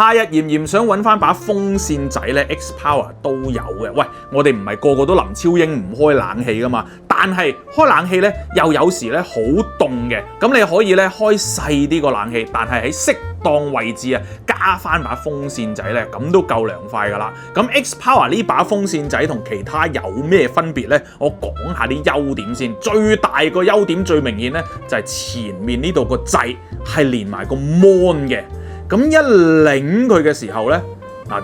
夏日炎炎想揾翻把風扇仔咧 ，X Power 都有嘅。喂，我哋唔係個個都林超英唔開冷氣噶嘛，但係開冷氣咧又有時咧好凍嘅，咁你可以咧開細啲個冷氣，但係喺適當位置啊加翻把風扇仔咧，咁都夠涼快噶啦。咁 X Power 呢把風扇仔同其他有咩分別咧？我講下啲優點先。最大個優點最明顯咧就係前面呢度個掣係連埋個 mon 嘅。咁一擰佢嘅時候咧，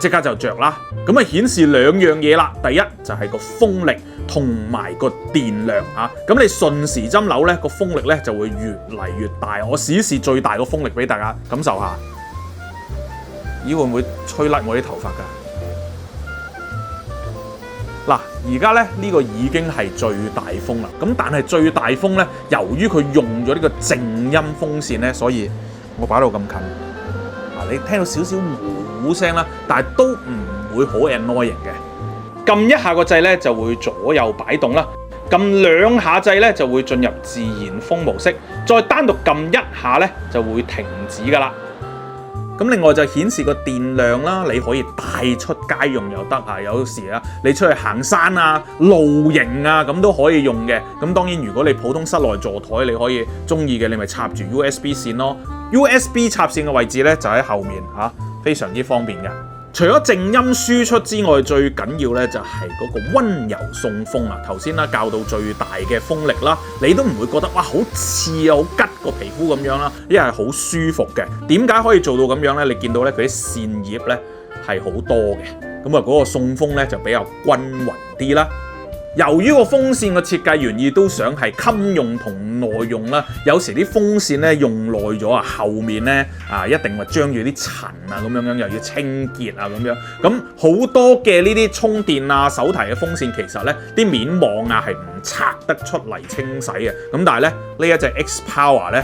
即刻就着啦。咁顯示兩樣嘢啦。第一就係個風力同埋個電量啊。咁你順時針扭咧，個風力咧就會越嚟越大。我試最大個風力俾大家感受下。咦，會唔會吹甩我啲頭髮㗎？嗱，而家咧呢個已經係最大風啦。咁但係最大風咧，由於佢用咗呢個靜音風扇咧，所以我擺到咁近。你聽到少少呼聲啦，但係都唔會好 annoying 嘅。撳一下個掣咧就會左右擺動啦，撳兩下掣咧就會進入自然風模式，再單獨撳一下咧就會停止噶啦。咁另外就顯示個電量啦，你可以帶出街用又得啊，有時啊你出去行山啊、露營啊咁都可以用嘅。咁當然如果你普通室內座台，你可以中意嘅，你咪插住 USB 線咯。USB 插線嘅位置咧就喺後面嚇，非常之方便嘅。除咗靜音輸出之外，最緊要咧就係嗰個溫柔送風啊！頭先啦教到最大嘅風力啦，你都唔會覺得哇好刺啊、好吉個皮膚咁樣啦，因為係好舒服嘅。點解可以做到咁樣咧？你見到咧佢啲扇葉咧係好多嘅，咁嗰個送風咧就比較均勻啲啦。由於個風扇嘅設計原意都想係襟用同耐用啦，有時啲風扇咧用耐咗啊，後面咧一定會將住啲塵啊咁樣，又要清潔啊咁樣。咁好多嘅呢啲充電啊手提嘅風扇，其實咧啲面網啊係唔拆得出嚟清洗嘅。咁但係咧呢一隻 X Power 咧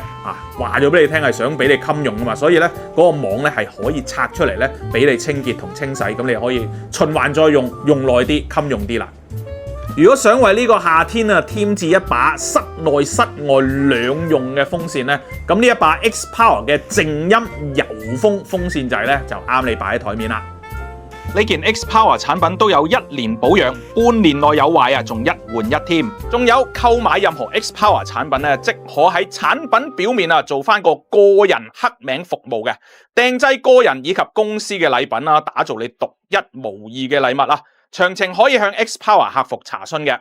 話咗俾你聽係想俾你襟用噶嘛，所以咧嗰個網咧係可以拆出嚟咧俾你清潔同清洗，咁你可以循環再用，用耐啲，襟用啲啦。如果想為呢個夏天添置一把室內室外兩用嘅風扇咧，咁呢一把 X Power 嘅靜音柔風風扇仔咧就啱你擺喺台面啦。呢件 X Power 產品都有1年保養，半年內有壞啊，仲1換1添。仲有購買任何 X Power 產品咧，即可喺產品表面做翻個個人刻名服務嘅，訂製個人以及公司嘅禮品打造你獨一無二嘅禮物啦。詳情可以向 X Power 客服查詢嘅。